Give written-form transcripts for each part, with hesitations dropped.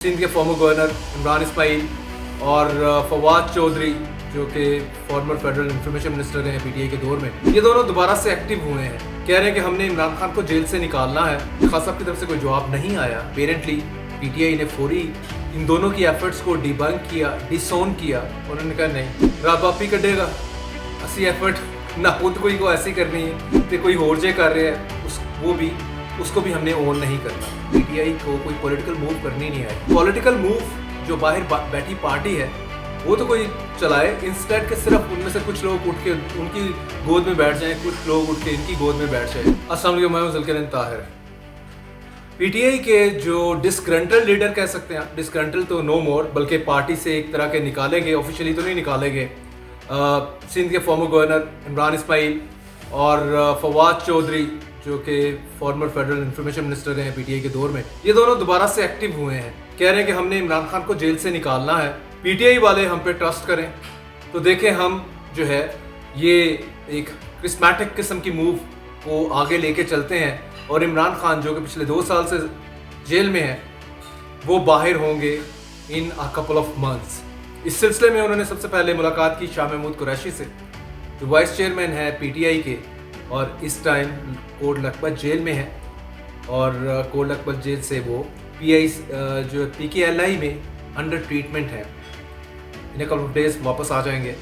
सिंध के former governor Imran Ismail और फवाद चौधरी जो कि फॉर्मर फेडरल इंफॉर्मेशन मिनिस्टर हैं पीटीआई के दौर में, ये दोनों दोबारा से एक्टिव हुए हैं। कह रहे हैं कि हमने इमरान खान को जेल से निकालना है। खान साहब की तरफ से कोई जवाब नहीं आया। अपेरेंटली पीटीआई ने फौरी इन दोनों की एफर्ट्स को डिबंक किया, डिसोन किया। उन्होंने कहा नहीं, रब आप ही कटेगा, असी एफर्ट ना खुद कोई को ऐसी करनी है कि कोई होर जे कर रहे हैं उसको भी हमने ओन नहीं करना। पीटीआई को कोई पॉलिटिकल मूव करनी नहीं आई। पॉलिटिकल मूव जो बाहर बैठी पार्टी है वो तो कोई चलाए, इंस्टेड के सिर्फ उनमें से कुछ लोग उठ के उनकी गोद में बैठ जाएं, कुछ लोग उठ के इनकी गोद में बैठ जाएं। अस्सलाम वालेकुम, मैं हूं ज़ुल्करनैन ताहिर। पीटीआई के जो डिस्ग्रंटल लीडर कह सकते हैं, डिस्ग्रंटल तो नो मोर, बल्कि पार्टी से एक तरह के निकाले गए, ऑफिशियली तो नहीं निकाले गए। सिंध के फॉर्मर गवर्नर इमरान इस्माइल और फवाद चौधरी जो कि फॉर्मर फेडरल इंफॉर्मेशन मिनिस्टर हैं पीटीआई के दौर में, ये दोनों दोबारा से एक्टिव हुए हैं। कह रहे हैं कि हमने इमरान खान को जेल से निकालना है, पीटीआई वाले हम पे ट्रस्ट करें। तो देखें, हम जो है ये एक क्रिस्मेटिक किस्म की मूव को आगे लेके चलते हैं और इमरान खान जो कि पिछले 2 साल से जेल में है वो बाहर होंगे इन अ कपल ऑफ मंथ्स। इस सिलसिले में उन्होंने सबसे पहले मुलाकात की शाह महमूद कुरैशी से, जो वाइस चेयरमैन है पीटीआई के और इस टाइम कोट लखपत जेल में है। और कोट लखपत जेल से वो पीआई जो पीकेएलआई में अंडर ट्रीटमेंट है। इन कपल ऑफ डेज वापस आ जाएंगे।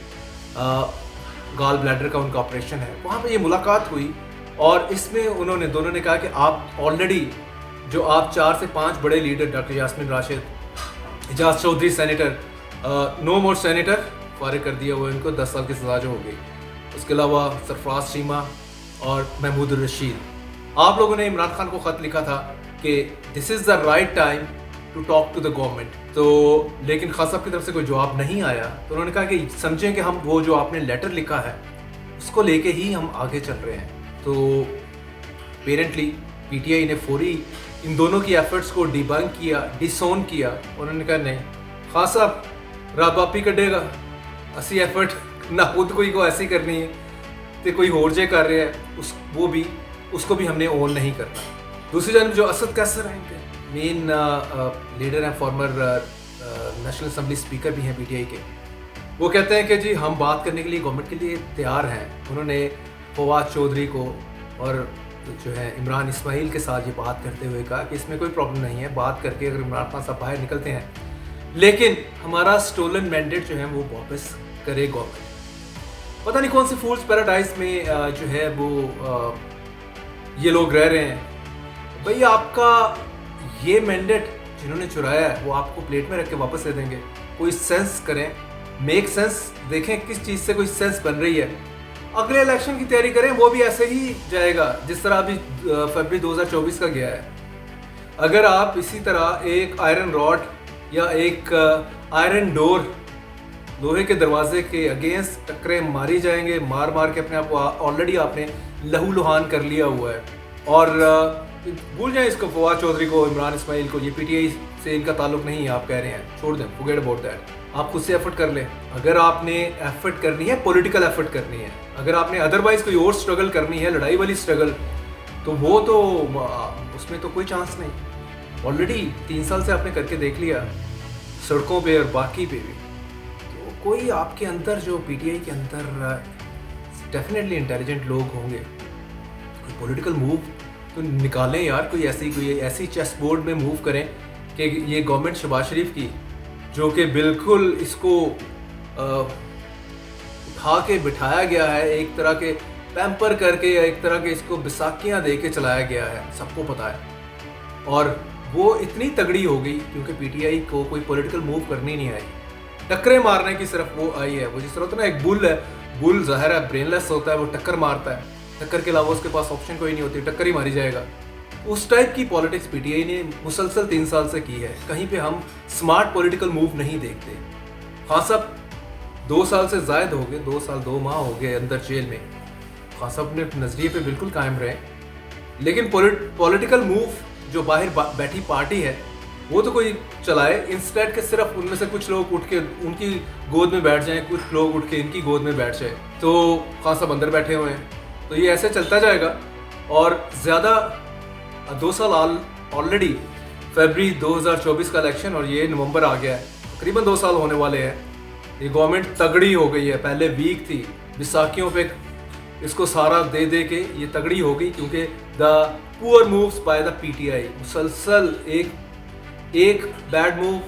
गॉल ब्लैडर का उनका ऑपरेशन है। वहाँ पे ये मुलाकात हुई और इसमें दोनों ने कहा कि आप ऑलरेडी जो आप 4 से 5 बड़े leader, doctor Yasmeen Rashid, Ejaz Chaudhry senator, no more senator, फारिग कर दिया हुआ इनको, 10 साल की सजा जो हो गई। उसके अलावा सरफराज शीमा और महमूद रशीद, आप लोगों ने इमरान खान को ख़त लिखा था कि this is the right time to talk to the government. तो लेकिन खान साहब की तरफ से कोई जवाब नहीं आया। तो उन्होंने कहा कि समझें कि हम वो जो आपने लेटर लिखा है उसको लेके ही हम आगे चल रहे हैं। तो अपेरेंटली पीटीआई ने फौरी इन दोनों की एफर्ट्स को डिबंक किया, डिसोन किया। उन्होंने कहा नहीं, खान साहब रब आप ही कटेगा, असी एफर्ट ना खुद कोई को ऐसी करनी है कि कोई होर जे कर रहे हैं उसको भी हमने ओन नहीं करना। दूसरी जानब जो असद कैसर हैं, इनके मेन लीडर हैं, फॉर्मर नेशनल असम्बली स्पीकर भी हैं पीटीआई के, वो कहते हैं कि जी हम बात करने के लिए गवर्नमेंट के लिए तैयार हैं। उन्होंने फवाद चौधरी को और जो है इमरान इस्माइल के साथ ये बात करते हुए कहा कि इसमें कोई प्रॉब्लम नहीं है, बात करके अगर इमरान खान साहब बाहर निकलते हैं, लेकिन हमारा स्टोलन मैंडेट जो है वो वापस करे गवर्नमेंट। पता नहीं कौन सी फूल्स पैराडाइज में जो है वो ये लोग रह रहे हैं। भाई आपका ये मैंडेट जिन्होंने चुराया है वो आपको प्लेट में रख के वापस दे देंगे। कोई सेंस करें, मेक सेंस, देखें किस चीज़ से कोई सेंस बन रही है। अगले इलेक्शन की तैयारी करें, वो भी ऐसे ही जाएगा जिस तरह अभी फरवरी 2024 का गया है। अगर आप इसी तरह एक आयरन रॉड या एक आयरन डोर, लोहे के दरवाजे के अगेंस्ट टक्करें मारी जाएंगे, मार मार के अपने आप को ऑलरेडी आपने लहू लुहान कर लिया हुआ है। और भूल जाएं इसको, फवाद चौधरी को, इमरान इस्माइल को, ये पीटीआई से इनका ताल्लुक नहीं है। आप कह रहे हैं छोड़ दें, फॉरगेट अबाउट दैट। आप खुद से एफर्ट कर लें। अगर आपने एफर्ट करनी है, पॉलिटिकल एफर्ट करनी है, अगर आपने अदरवाइज कोई और स्ट्रगल करनी है, लड़ाई वाली स्ट्रगल, तो वो तो उसमें तो कोई चांस नहीं। ऑलरेडी 3 साल से आपने करके देख लिया, सड़कों पे और बाकी पे भी। तो कोई आपके अंदर, जो पीटीआई के अंदर डेफिनेटली इंटेलिजेंट लोग होंगे, कोई पॉलिटिकल मूव तो निकालें यार। कोई ऐसी चेस बोर्ड में मूव करें कि ये गवर्नमेंट शहबाज शरीफ की, जो कि बिल्कुल इसको उठा के बिठाया गया है, एक तरह के पैम्पर करके, एक तरह के इसको बिसाखियाँ दे के चलाया गया है, सबको पता है। और वो इतनी तगड़ी हो गई क्योंकि पीटीआई को कोई पॉलिटिकल मूव करनी नहीं आई, टक्करें मारने की सिर्फ वो आई है। वो जिस तरह होता है ना, एक बुल है, बुल ज़ाहिर है ब्रेनलेस होता है, वो टक्कर मारता है, टक्कर के अलावा उसके पास ऑप्शन कोई नहीं होती, टक्कर ही मारी जाएगा। उस टाइप की पॉलिटिक्स पीटीआई ने मुसलसल 3 साल से की है। कहीं पे हम स्मार्ट पॉलिटिकल मूव नहीं देखते। खान साहब 2 साल से ज़ायद हो गए, 2 साल 2 माह हो गए अंदर जेल में। खान साहब ने नज़रिए पे बिल्कुल कायम रहे, लेकिन पॉलिटिकल मूव जो बाहर बैठी पार्टी है वो तो कोई चलाए, इंस्टेड के सिर्फ उनमें से कुछ लोग उठ के उनकी गोद में बैठ जाएं, कुछ लोग उठ के इनकी गोद में बैठ जाए। तो खान साहब अंदर बैठे हुए हैं, तो ये ऐसे चलता जाएगा। और ज़्यादा 2 साल ऑलरेडी फरवरी 2024 का इलेक्शन और ये नवंबर आ गया है, तकरीबन 2 साल होने वाले हैं। ये गवर्नमेंट तगड़ी हो गई है, पहले वीक थी, विसाखियों पे इसको सारा दे दे के ये तगड़ी हो गई, क्योंकि the poor moves by the PTI, मुसलसल एक bad move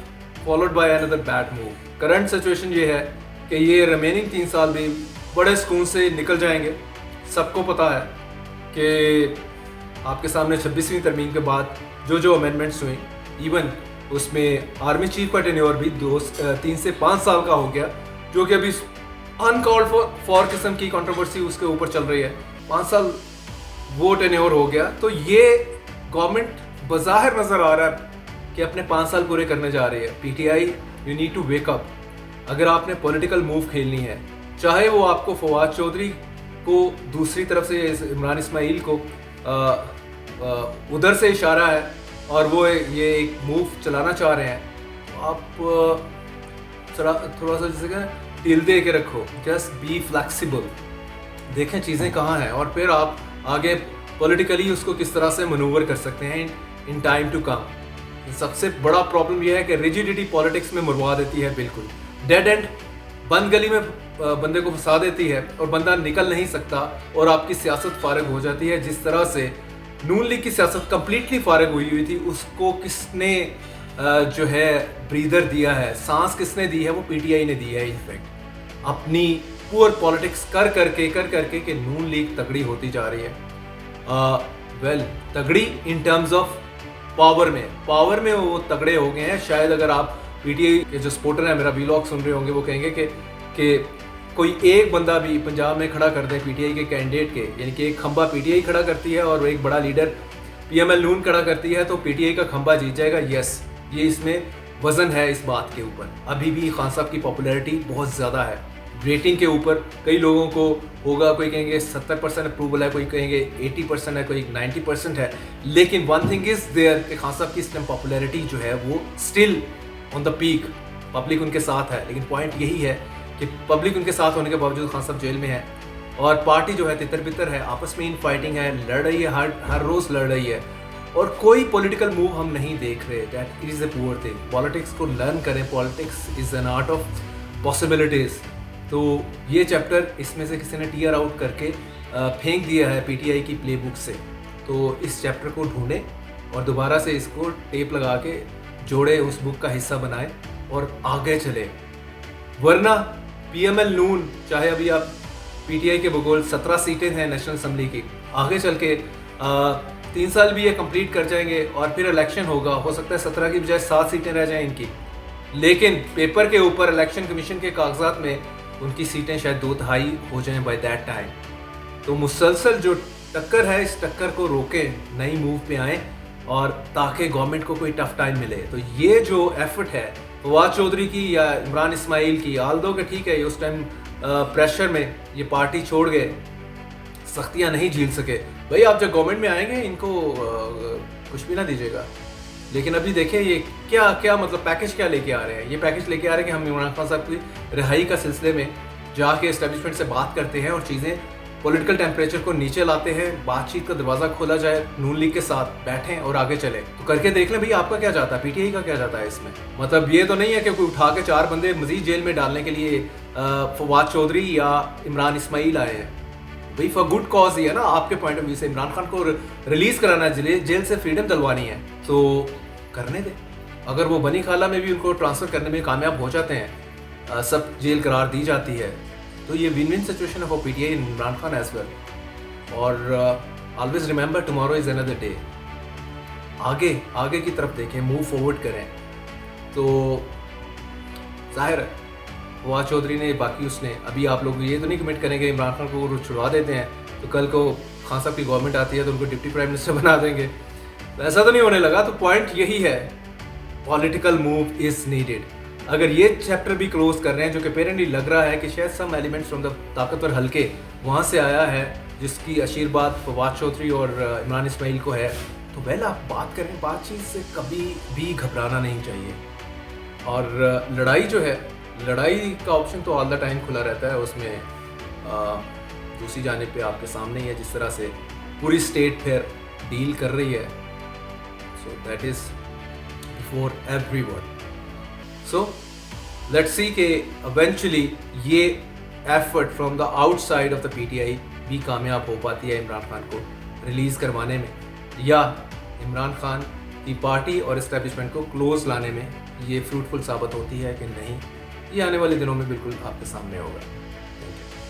followed by another bad move. Current situation ये है कि ये रिमेनिंग 3 साल भी बड़े सुकून से निकल जाएंगे। सबको पता है कि आपके सामने 26वीं तरमीम के बाद जो अमेंडमेंट्स हुई, इवन उसमें आर्मी चीफ का टेन्योर भी 3 से 5 साल का हो गया, जो कि अभी अनकॉल्ड फॉर किस्म की कंट्रोवर्सी उसके ऊपर चल रही है। 5 साल वो टेन्योर हो गया, तो ये गवर्नमेंट बज़ाहिर नज़र आ रहा है कि अपने 5 साल पूरे करने जा रही है। PTI, you need to wake up. अगर आपने पॉलिटिकल मूव खेलनी है, चाहे वो आपको फवाद चौधरी को दूसरी तरफ से इमरान इस्माइल को उधर से इशारा है और वो ये एक मूव चलाना चाह रहे हैं, तो आप थोड़ा सा जैसे कि दिल दे के रखो, जस्ट बी फ्लेक्सिबल, देखें चीज़ें कहाँ हैं और फिर आप आगे पॉलिटिकली उसको किस तरह से मनूवर कर सकते हैं इन टाइम टू कम। सबसे बड़ा प्रॉब्लम यह है कि रिजिडिटी पॉलिटिक्स में मरवा देती है, बिल्कुल डेड एंड, बंद गली में बंदे को फंसा देती है और बंदा निकल नहीं सकता और आपकी सियासत फारिग हो जाती है। जिस तरह से नून लीग की सियासत कंप्लीटली फारिग हुई थी, उसको किसने जो है ब्रीदर दिया है, सांस किसने दी है, वो पीटीआई ने दी है। इनफैक्ट अपनी पुअर पॉलिटिक्स कर करके कि नून लीग तगड़ी होती जा रही है। तगड़ी इन टर्म्स ऑफ पावर में वो तगड़े हो गए हैं। शायद अगर आप पीटीआई के जो सपोर्टर हैं, मेरा वीलॉग सुन रहे होंगे, वो कहेंगे कि कोई एक बंदा भी पंजाब में खड़ा कर दे पीटीआई के कैंडिडेट के, यानी कि एक खंबा पीटीआई खड़ा करती है और एक बड़ा लीडर पीएमएल नून खड़ा करती है, तो पीटीआई का खंबा जीत जाएगा। यस, ये इसमें वजन है इस बात के ऊपर। अभी भी खान साहब की पॉपुलैरिटी बहुत ज़्यादा है। रेटिंग के ऊपर कई लोगों को होगा, कोई कहेंगे 70% अप्रूवल है, कोई कहेंगे 80% है, कोई 90% है, लेकिन वन थिंग इज देयर कि खान साहब की इस टाइम पॉपुलैरिटी जो है वो still on the peak, public उनके साथ है। लेकिन पॉइंट यही है कि पब्लिक उनके साथ होने के बावजूद खान साहब जेल में है और पार्टी जो है तितर बितर है, आपस में इन फाइटिंग है, लड़ रही है, हर रोज़ लड़ रही है और कोई पॉलिटिकल मूव हम नहीं देख रहे। That is a poor thing. Politics को लर्न करें, politics is an art of possibilities. तो ये चैप्टर इसमें से किसी ने टीयर आउट करके फेंक दिया है पीटीआई की प्ले बुक से, तो इस चैप्टर को ढूंढें और दोबारा से इसको टेप लगा के जोड़े, उस बुक का हिस्सा बनाएं और आगे चले। वरना पीएमएल नून, चाहे अभी आप पीटीआई के बगौल 17 सीटें हैं नेशनल असेंबली की, आगे चल के 3 साल भी ये कंप्लीट कर जाएंगे और फिर इलेक्शन होगा, हो सकता है 17 की बजाय 7 सीटें रह जाएं इनकी, लेकिन पेपर के ऊपर इलेक्शन कमीशन के कागजात में उनकी सीटें शायद 2/3 हो जाएं बाय दैट टाइम। तो मुसलसल जो टक्कर है, इस टक्कर को रोकें, नई मूव पे आएँ और ताकि गवर्नमेंट को कोई टफ टाइम मिले। तो ये जो एफर्ट है फवाद चौधरी की या इमरान इस्माइल की, आल्दो के ठीक है, ये उस टाइम प्रेशर में ये पार्टी छोड़ गए, सख्तियाँ नहीं झेल सके। भाई आप जब गवर्नमेंट में आएंगे इनको कुछ भी ना दीजिएगा, लेकिन अभी देखिए ये क्या मतलब पैकेज क्या लेके आ रहे हैं। ये पैकेज लेके आ रहे हैं कि हम इमरान खान साहब की रिहाई का सिलसिले में जाके एस्टेब्लिशमेंट से बात करते हैं और चीज़ें पॉलिटिकल टेम्परेचर को नीचे लाते हैं, बातचीत का दरवाज़ा खोला जाए, नून लीग के साथ बैठें और आगे चलें। तो करके देख लें भैया आपका क्या जाता है, पीटीआई का क्या जाता है इसमें। मतलब ये तो नहीं है कि कोई उठा के 4 बंदे मजीद जेल में डालने के लिए फवाद चौधरी या इमरान इस्माइल आए हैं। भाई फॉर गुड कॉज ही है ना, आपके पॉइंट ऑफ व्यू से इमरान खान को रिलीज कराना है, जेल से फ्रीडम दिलवानी है, तो करने दें। अगर वो बनी खाला में भी उनको ट्रांसफ़र करने में कामयाब हो जाते हैं, सब जेल करार दी जाती है, तो ये विन विन सिचुएशन है for PTI and Imran Khan as well. और always remember tomorrow is another day. आगे की तरफ देखें, मूव फॉरवर्ड करें। तो जाहिर है फवाद चौधरी ने, बाकी उसने, अभी आप लोग ये तो नहीं कमेंट करेंगे इमरान खान को छुड़वा देते हैं तो कल को खान साहब की गवर्नमेंट आती है तो उनको डिप्टी प्राइम मिनिस्टर बना देंगे, तो ऐसा तो नहीं होने लगा। तो पॉइंट यही है, पॉलिटिकल मूव इज़ नीडेड। अगर ये चैप्टर भी क्लोज कर रहे हैं, जो कि अपेरेंटली लग रहा है कि शायद सम एलिमेंट्स फ्रॉम द ताकतवर हल्के वहाँ से आया है, जिसकी आशीर्वाद फवाद चौधरी और इमरान इस्माइल को है, तो वेल आप बात करें, बातचीत से कभी भी घबराना नहीं चाहिए। और लड़ाई जो है, लड़ाई का ऑप्शन तो ऑल द टाइम खुला रहता है, उसमें दूसरी जानिब पे आपके सामने ही है जिस तरह से पूरी स्टेट फिर डील कर रही है। So that is for everyone. So let's see कि इवेंचुअली ये effort from the outside of the PTI भी कामयाब हो पाती है इमरान खान को रिलीज़ करवाने में, या इमरान खान की पार्टी और इस्टेब्लिशमेंट को क्लोज लाने में ये फ्रूटफुल साबित होती है कि नहीं, ये आने वाले दिनों में बिल्कुल आपके सामने होगा।